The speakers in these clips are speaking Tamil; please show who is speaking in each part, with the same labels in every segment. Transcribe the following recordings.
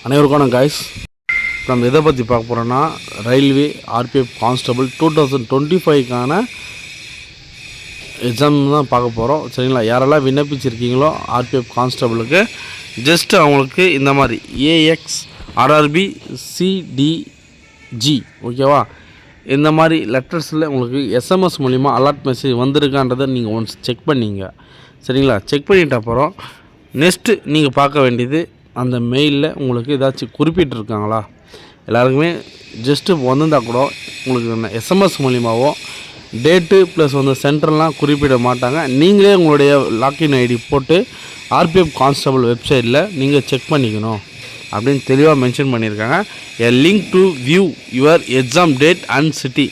Speaker 1: அனைவருக்கான காய்ஸ் நம்ம எதை பற்றி பார்க்க போகிறோன்னா ரயில்வே ஆர்பிஎஃப் கான்ஸ்டபிள் 2025க்கான எக்ஸாம் தான் பார்க்க போகிறோம். சரிங்களா? யாரெல்லாம் விண்ணப்பிச்சிருக்கீங்களோ ஆர்பிஎஃப் கான்ஸ்டபிளுக்கு ஜஸ்ட் அவங்களுக்கு இந்த மாதிரி ஏஎக்ஸ் ஆர்ஆர்பி சிடிஜி ஓகேவா, இந்த மாதிரி லெட்டர்ஸில் உங்களுக்கு எஸ்எம்எஸ் மூலிமா அலர்ட் மெசேஜ் வந்திருக்கான்றதை நீங்கள் ஒன்ஸ் செக் பண்ணிங்க. சரிங்களா? செக் பண்ணிட்ட அப்புறம் நெக்ஸ்ட்டு நீங்கள் பார்க்க வேண்டியது அந்த மெயிலில் உங்களுக்கு ஏதாச்சும் குறிப்பிட்டிருக்காங்களா. எல்லாருக்குமே ஜஸ்ட்டு வந்திருந்தால் கூட உங்களுக்கு எஸ்எம்எஸ் மூலிமாவோ டேட்டு ப்ளஸ் வந்து சென்டர்லாம் குறிப்பிட மாட்டாங்க. நீங்களே உங்களுடைய லாக்இன் ஐடி போட்டு ஆர்பிஎஃப் கான்ஸ்டபிள் வெப்சைட்டில் நீங்கள் செக் பண்ணிக்கணும் அப்படின்னு தெளிவாக மென்ஷன் பண்ணியிருக்காங்க. A link to view your exam date and city.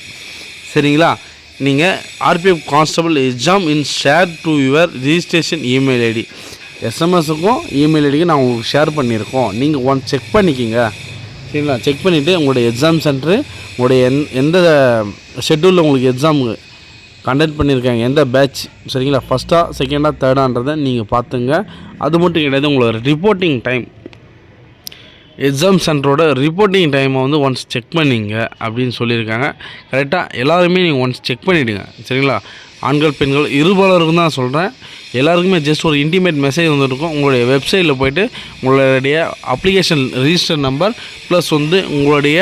Speaker 1: சரிங்களா? நீங்கள் RPF constable exam in share to your registration email ID, எஸ்எம்எஸுக்கும் இமெயில் ஐடிக்கும் நான் உங்களுக்கு ஷேர் பண்ணியிருக்கோம். நீங்கள் ஒன் செக் பண்ணிக்கிங்க. சரிங்களா? செக் பண்ணிவிட்டு உங்களுடைய எக்ஸாம் சென்டரு, உங்களுடைய எந்த ஷெட்யூலில் உங்களுக்கு எக்ஸாம் கண்டக்ட் பண்ணியிருக்காங்க, எந்த பேட்ச், சரிங்களா, ஃபஸ்ட்டாக செகண்டாக தேர்டான்றதை நீங்கள் பார்த்துங்க. அது மட்டும் கிடையாது, உங்களோட ரிப்போர்ட்டிங் டைம், எக்ஸாம் சென்டரோட ரிப்போர்ட்டிங் டைமை வந்து ஒன்ஸ் செக் பண்ணிங்க அப்படின்னு சொல்லியிருக்காங்க. கரெக்டாக எல்லாருமே நீங்கள் ஒன்ஸ் செக் பண்ணிவிடுங்க. சரிங்களா? ஆண்கள் பெண்கள் இருபாலருக்கும் தான் சொல்கிறேன். எல்லாருக்குமே ஜஸ்ட் ஒரு இன்டிமேட் மெசேஜ் வந்துருக்கும். உங்களுடைய வெப்சைட்டில் போய்ட்டு உங்களுடைய அப்ளிகேஷன் ரிஜிஸ்டர் நம்பர் ப்ளஸ் வந்து உங்களுடைய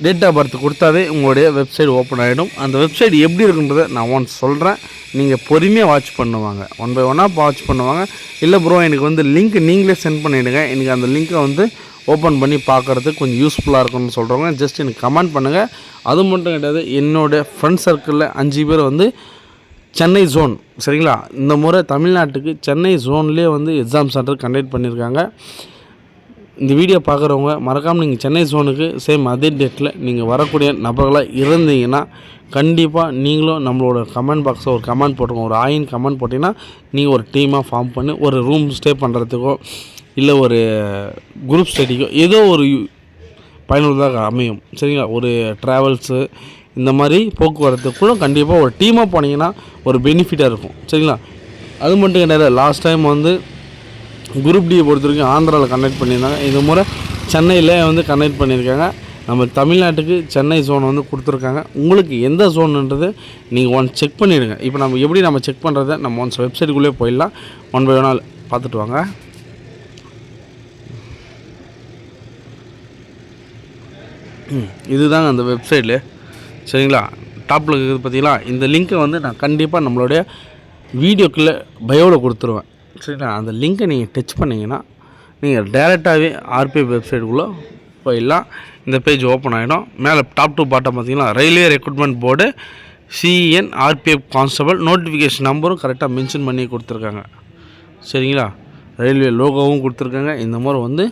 Speaker 1: டேட் ஆஃப் பர்த் கொடுத்தாவே உங்களுடைய வெப்சைட் ஓப்பன் ஆகிடும். அந்த வெப்சைட் எப்படி இருக்குன்றதை நான் ஒன்ஸ் சொல்கிறேன். நீங்கள் பொறுமையாக வாட்ச் பண்ணுவாங்க, ஒன் பை ஒன்னாக வாட்ச் பண்ணுவாங்க. இல்லை ப்ரோ எனக்கு வந்து லிங்க் நீங்களே சென்ட் பண்ணிவிடுங்க, எனக்கு அந்த லிங்க்கை வந்து ஓப்பன் பண்ணி பார்க்குறதுக்கு கொஞ்சம் யூஸ்ஃபுல்லாக இருக்கும்னு சொல்கிறவங்க ஜஸ்ட் எனக்கு கமெண்ட் பண்ணுங்கள். அது மட்டும் கிடையாது, என்னோடய ஃப்ரெண்ட் சர்க்கிளில் 5 பேர் வந்து சென்னை ஜோன், சரிங்களா, இந்த முறை தமிழ்நாட்டுக்கு சென்னை ஜோன்லேயே வந்து எக்ஸாம் சென்டர் கண்டக்ட் பண்ணியிருக்காங்க. இந்த வீடியோ பார்க்குறவங்க மறக்காமல் நீங்கள் சென்னை ஜோனுக்கு சேம் அதே டேட்டில் நீங்கள் வரக்கூடிய நபர்களாக இருந்தீங்கன்னா கண்டிப்பாக நீங்களும் நம்மளோட கமெண்ட் பாக்ஸில் ஒரு கமெண்ட் போட்டுருங்க. ஒரு ஆயின் கமெண்ட் போட்டிங்கன்னா நீங்கள் ஒரு டீமாக ஃபார்ம் பண்ணி ஒரு ரூம் ஸ்டே பண்ணுறதுக்கோ இல்லை ஒரு குரூப் ஸ்டடிக்கோ ஏதோ ஒரு பயனுள்ளதாக அமையும். சரிங்களா? ஒரு ட்ராவல்ஸு இந்த மாதிரி போக்குவரத்துக்குள்ள கண்டிப்பாக ஒரு டீமாக போனீங்கன்னா ஒரு பெனிஃபிட்டாக இருக்கும். சரிங்களா? அது மட்டும் கிடையாது, லாஸ்ட் டைம் வந்து குரூப் டியை பொறுத்த வரைக்கும் ஆந்திராவில் கண்டக்ட் பண்ணியிருந்தாங்க. இந்த முறை சென்னையில் வந்து கண்டக்ட் பண்ணியிருக்காங்க. நம்ம தமிழ்நாட்டுக்கு சென்னை ஜோன் வந்து கொடுத்துருக்காங்க. உங்களுக்கு எந்த ஜோன்ன்றது நீங்கள் ஒன் செக் பண்ணிவிடுங்க. இப்போ நம்ம எப்படி நம்ம செக் பண்ணுறதை நம்ம ஒன்ஸ் வெப்சைட்டுக்குள்ளே போயிடலாம். ஒன் பை ஒன் பார்த்துட்டு வாங்க. இதுதாங்க அந்த வெப்சைட்டில். சரிங்களா? டாப்பில் இருக்குது பார்த்தீங்களா? இந்த லிங்க்கை வந்து நான் கண்டிப்பாக நம்மளுடைய வீடியோக்குள்ளே பயோவில் கொடுத்துருவேன். சரிங்களா? அந்த லிங்க்கை நீங்கள் டச் பண்ணிங்கன்னா நீங்கள் டேரெக்டாகவே ஆர்பிஎஃப் வெப்சைட்டுக்குள்ளே போயிடலாம். இந்த பேஜ் ஓப்பன் ஆகிடும். மேலே டாப் டு பாட்டம் பார்த்தீங்கன்னா railway recruitment board CN RPF constable notification நம்பரும் கரெக்டாக மென்ஷன் பண்ணி கொடுத்துருக்காங்க. சரிங்களா? ரயில்வே லோகோவும் கொடுத்துருக்காங்க. இந்த முறை வந்து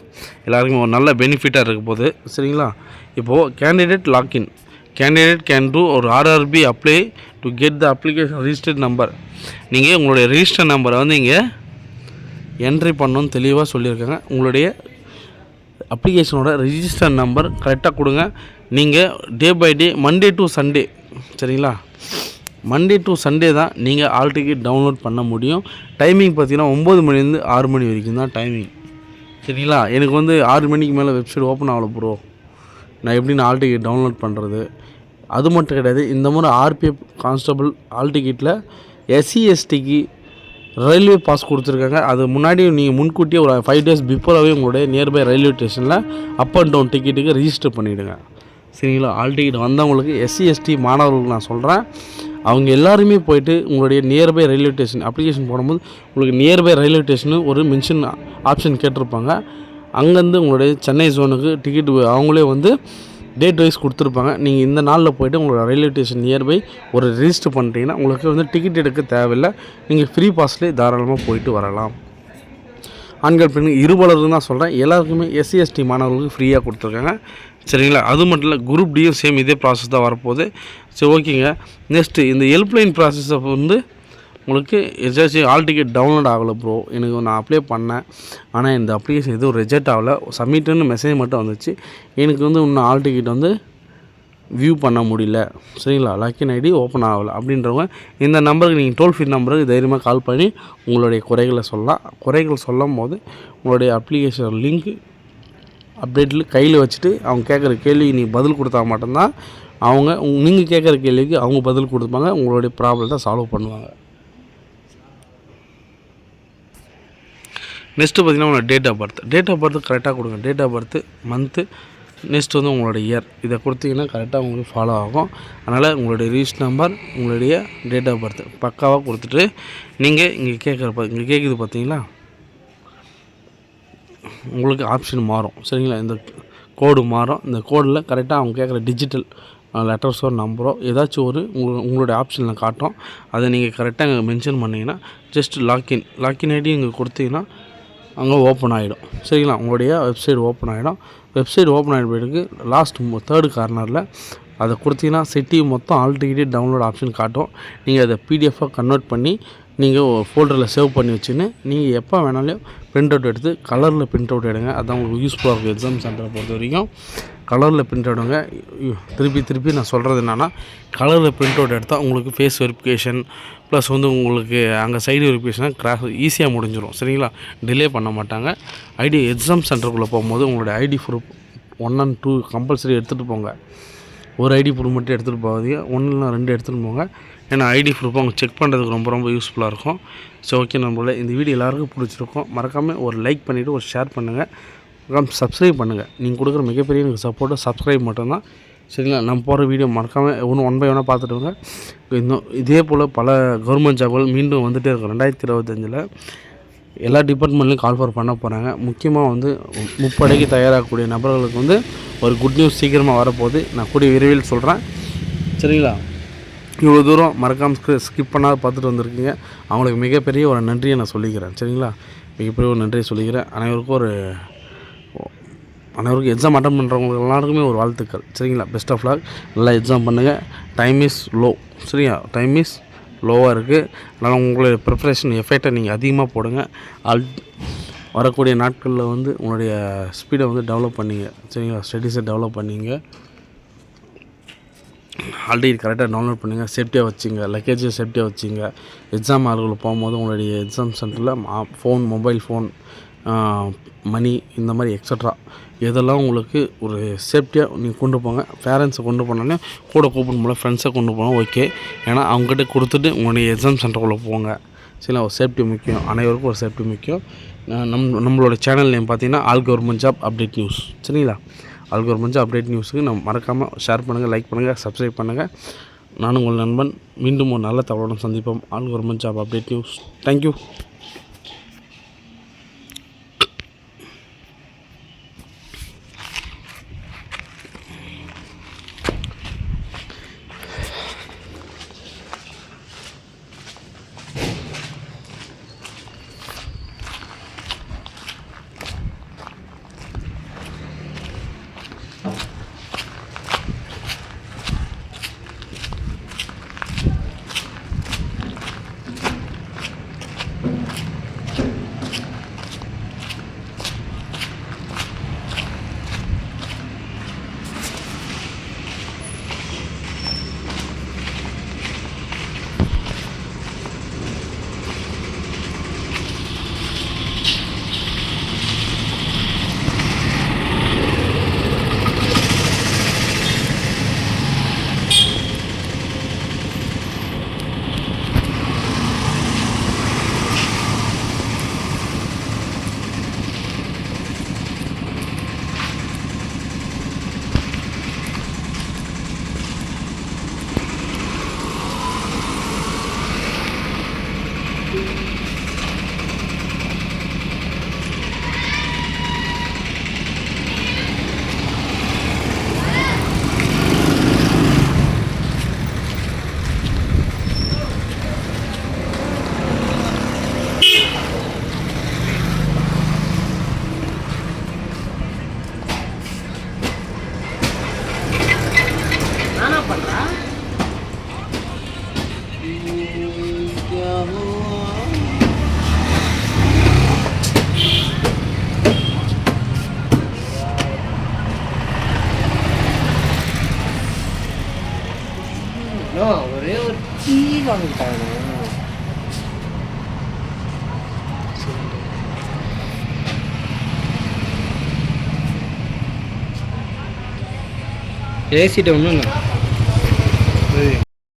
Speaker 1: எல்லாருக்குமே ஒரு நல்ல பெனிஃபிட்டாக இருக்க போகுது. சரிங்களா? இப்போது candidate login, candidate can do ஒரு RRB apply to get the application registered number. நீங்கள் உங்களுடைய ரிஜிஸ்டர் நம்பரை வந்து இங்கே என்ட்ரி பண்ணணும்னு தெளிவாக சொல்லியிருக்காங்க. உங்களுடைய அப்ளிகேஷனோட ரிஜிஸ்டர் நம்பர் கரெக்டாக கொடுங்க. நீங்கள் day by day Monday to Sunday, சரிங்களா, மண்டே டு சண்டே தான் நீங்கள் ஆல் டிக்கெட் டவுன்லோட் பண்ண முடியும். டைமிங் பார்த்தீங்கன்னா 9 மணிலேருந்து 6 மணி வரைக்கும் தான் டைமிங். சரிங்களா? எனக்கு வந்து 6 மணிக்கு மேலே வெப்சைட் ஓப்பன் ஆகலை ப்ரோ, நான் எப்படி ஆல் டிக்கெட் டவுன்லோட் பண்ணுறது? அது மட்டும் கிடையாது, இந்த முறை ஆர்பிஎஃப் கான்ஸ்டபிள் ஆல் டிக்கெட்டில் எஸ்சி எஸ்டிக்கு ரயில்வே பாஸ் கொடுத்துருக்காங்க. அது முன்னாடி நீங்கள் முன்கூட்டியே ஒரு 5 days பிஃபோராகவே உங்களுடைய நியர்பை ரயில்வே ஸ்டேஷனில் அப் அண்ட் டவுன் டிக்கெட்டுக்கு ரிஜிஸ்டர் பண்ணிவிடுங்க. சரிங்களா? ஆல் டிக்கெட் வந்தவங்களுக்கு எஸ்சி எஸ்டி மாணவர்களுக்கு நான் சொல்கிறேன், அவங்க எல்லாருமே போய்ட்டு உங்களுடைய நியர்பை ரயில்வே ஸ்டேஷன் அப்ளிகேஷன் போடும்போது உங்களுக்கு நியர்பை ரயில்வே ஸ்டேஷனு ஒரு மென்ஷன் ஆப்ஷன் கேட்டிருப்பாங்க. அங்கேருந்து உங்களுடைய சென்னை ஜோனுக்கு டிக்கெட் அவங்களே வந்து டேட் வைஸ் கொடுத்துருப்பாங்க. நீங்கள் இந்த நாளில் போய்ட்டு உங்களோட ரயில்வே ஸ்டேஷன் நியர்பை ஒரு ரிஜிஸ்டர் பண்ணிட்டீங்கன்னா உங்களுக்கு வந்து டிக்கெட் எடுக்க தேவையில்லை. நீங்கள் ஃப்ரீ பாஸ்லேயே தாராளமாக போயிட்டு வரலாம். ஆண்கள் பெண்கள் இருபாலருக்கு தான் சொல்கிறேன். எல்லாருக்குமே எஸ்சி எஸ்டி மாணவர்களுக்கு ஃப்ரீயாக கொடுத்துருக்காங்க. சரிங்களா? அது மட்டும் இல்லை, குரூப் டியும் சேம் இதே ப்ராசஸ் தான் வரப்போகுது. சரி, ஓகேங்க. நெக்ஸ்ட்டு இந்த ஹெல்ப்லைன் ப்ராசஸை வந்து உங்களுக்கு ஏதாச்சும் ஆல் டிக்கெட் டவுன்லோட் ஆகலை ப்ரோ, எனக்கு நான் அப்ளை பண்ணேன், ஆனால் இந்த அப்ளிகேஷன் எதுவும் ரிஜெக்ட் ஆகலை, சப்மிட்டுன்னு மெசேஜ் மட்டும் வந்துச்சு, எனக்கு வந்து இன்னும் ஆல் டிக்கெட் வந்து வியூ பண்ண முடியல, சரிங்களா, லாக்இன் ஐடி ஓப்பன் ஆகலை அப்படின்றவங்க இந்த நம்பருக்கு நீங்கள் டோல் ஃப்ரீ நம்பருக்கு தைரியமாக கால் பண்ணி உங்களுடைய குறைகளை சொல்லலாம். குறைகள் சொல்லும் போது உங்களுடைய அப்ளிகேஷன் லிங்க் அப்டேட்டில் கையில் வச்சுட்டு அவங்க கேட்குற கேள்விக்கு நீங்கள் பதில் கொடுத்தா மட்டும்தான் அவங்க நீங்கள் கேட்குற கேள்விக்கு அவங்க பதில் கொடுப்பாங்க, உங்களுடைய ப்ராப்ளத்தை சால்வ் பண்ணுவாங்க. நெக்ஸ்ட்டு பார்த்திங்கன்னா உங்களோட டேட் ஆஃப் பர்த் கரெக்டாக கொடுங்க. Date of birth, month, next வந்து உங்களோட இயர், இதை கொடுத்தீங்கன்னா கரெக்டாக உங்களுக்கு ஃபாலோ ஆகும். அதனால் உங்களுடைய ரிஜிஸ்டர் நம்பர், உங்களுடைய டேட் ஆஃப் பர்த் பக்காவாக கொடுத்துட்டு நீங்கள் இங்கே கேட்குது பார்த்தீங்களா, உங்களுக்கு ஆப்ஷன் மாறும். சரிங்களா, இந்த கோடு மாறும். இந்த கோடில் கரெக்டாக அவங்க கேட்குற டிஜிட்டல் லெட்டர்ஸோ நம்பரோ ஏதாச்சும் ஒரு உங்களுடைய ஆப்ஷனில் காட்டும். அதை நீங்கள் கரெக்டாக இங்கே மென்ஷன் பண்ணிங்கன்னா ஜஸ்ட் லாக்இன் ஐடி இங்கே கொடுத்தீங்கன்னா அங்கே ஓப்பன் ஆகிடும். சரிங்களா, உங்களுடைய வெப்சைட் ஓப்பன் ஆகிடும். வெப்சைட் ஓப்பன் ஆகிட பிறகு லாஸ்ட் 3rd கார்னரில் அதை கொடுத்தீங்கன்னா சிட்டி மொத்தம் ஆல்ரெடி டவுன்லோட் ஆப்ஷன் காட்டும். நீங்கள் அதை பிடிஎஃபாக கன்வெர்ட் பண்ணி நீங்கள் ஃபோல்டரில் சேவ் பண்ணி வச்சுன்னு நீங்கள் எப்போ வேணாலும் பிரிண்ட் அவுட் எடுத்து கலரில் பிரிண்ட் அவுட் எடுங்க. அதுதான் உங்களுக்கு யூஸ்ஃபுல்லாக இருக்கும். எக்ஸாம் சென்டரை பொறுத்த வரைக்கும் கலரில் பிரிண்ட் எடுங்க. திருப்பி நான் சொல்கிறது என்னென்னா, கலரில் பிரிண்ட் அவுட் எடுத்தால் உங்களுக்கு ஃபேஸ் வெரிஃபிகேஷன் ப்ளஸ் வந்து உங்களுக்கு அங்கே சைடு வெரிஃபிகேஷன் ஈஸியாக முடிஞ்சிடும். சரிங்களா, டிலே பண்ண மாட்டாங்க. எக்ஸாம் சென்டருக்குள்ளே போகும்போது உங்களுடைய ஐடி ப்ரூஃப் 1 and 2 கம்பல்சரி எடுத்துகிட்டு போங்க. ஒரு ஐடி ப்ரூஃப் மட்டும் எடுத்துகிட்டு போகாதீங்க, 1 இல்லைனா 2 எடுத்துகிட்டு போங்க. ஏன்னா ஐடி ப்ரூஃப் அவங்க செக் பண்ணுறதுக்கு ரொம்ப யூஸ்ஃபுல்லாக இருக்கும். ஸோ ஓகே நம்மள இந்த வீடியோ எல்லாருக்கும் பிடிச்சிருக்கும். மறக்காமல் ஒரு லைக் பண்ணிவிட்டு ஒரு ஷேர் பண்ணுங்கள், சப்ஸ்கிரைப் பண்ணுங்கள். நீங்கள் கொடுக்குற மிகப்பெரிய எனக்கு சப்போர்ட்டு சப்ஸ்கிரைப் மட்டும்தான். சரிங்களா, நம்ம போகிற வீடியோ மறக்காமல் ஒன் பை ஒன்னாக பார்த்துட்டுங்க. இன்னும் இதே போல் பல கவர்மெண்ட் ஜாப்கள் மீண்டும் வந்துகிட்டே இருக்கும். 2025 எல்லா டிபார்ட்மெண்ட்லையும் கால்ஃபர் பண்ண போகிறாங்க. முக்கியமாக வந்து முப்படைக்கு தயாராகக்கூடிய நபர்களுக்கு வந்து ஒரு குட் நியூஸ் சீக்கிரமாக வரப்போகுது. நான் கூடிய விரைவில் சொல்கிறேன். சரிங்களா, இவ்வளோ தூரம் மறக்காமல் ஸ்கிப் பண்ணாத பார்த்துட்டு வந்திருக்கீங்க. அவங்களுக்கு மிகப்பெரிய ஒரு நன்றியை நான் சொல்லிக்கிறேன். சரிங்களா, மிகப்பெரிய ஒரு நன்றியை சொல்லிக்கிறேன். அனைவருக்கும் எக்ஸாம் அட்டன் பண்ணுறவங்களுக்கு எல்லாருக்குமே ஒரு வாழ்த்துக்கள். சரிங்களா, பெஸ்ட் ஆஃப் லக். நல்லா எக்ஸாம் பண்ணுங்கள். Time is low. சரியா, டைம் இஸ் லோவாக இருக்குது. அதனால் உங்களுடைய ப்ரிப்பரேஷன் எஃபெக்டை நீங்கள் அதிகமாக போடுங்க. வரக்கூடிய நாட்களில் வந்து உங்களுடைய ஸ்பீடை வந்து டெவலப் பண்ணிங்க. சரிங்களா, ஸ்டடீஸை டெவலப் பண்ணிங்க. ஆல்ரெடி கரெக்டாக டவுன்லோட் பண்ணுங்கள். சேஃப்டியாக வச்சுங்க, லக்கேஜை சேஃப்டியாக வச்சுங்க. எக்ஸாம் ஹால்குள்ளே போகும்போது உங்களுடைய எக்ஸாம் சென்டரில் மொபைல் ஃபோன், மணி இந்த மாதிரி எக்ஸட்ரா இதெல்லாம் உங்களுக்கு ஒரு சேஃப்டியாக நீங்கள் கொண்டு போங்க. பேரண்ட்ஸை கொண்டு போனாலும் கூட கூப்பிட்டு போல ஃப்ரெண்ட்ஸை கொண்டு போனால் ஓகே. ஏன்னா அவங்ககிட்ட கொடுத்துட்டு உங்களுடைய எக்ஸாம் சென்டருக்குள்ளே போங்க. சரிங்களா, ஒரு சேஃப்டி முக்கியம். அனைவருக்கும் ஒரு சேஃப்டி முக்கியம். நம்மளோட சேனல் நேம் பார்த்தீங்கன்னா all government job update news. சரிங்களா, ஆல் கவர்மெண்ட் ஜாப் அப்டேட் நியூஸுக்கு நம்ம மறக்காமல் ஷேர் பண்ணுங்கள், லைக் பண்ணுங்கள், சப்ஸ்கிரைப் பண்ணுங்கள். நானும் உங்கள் நண்பன். மீண்டும் ஒரு நல்ல தகவலுடன் சந்திப்போம். All government job update news. Thank you.
Speaker 2: ஒரே ஒரு டீ வாங்கிட்டாங்க.
Speaker 1: ஏசிட்ட ஒன்றும் இல்லை.
Speaker 2: சரி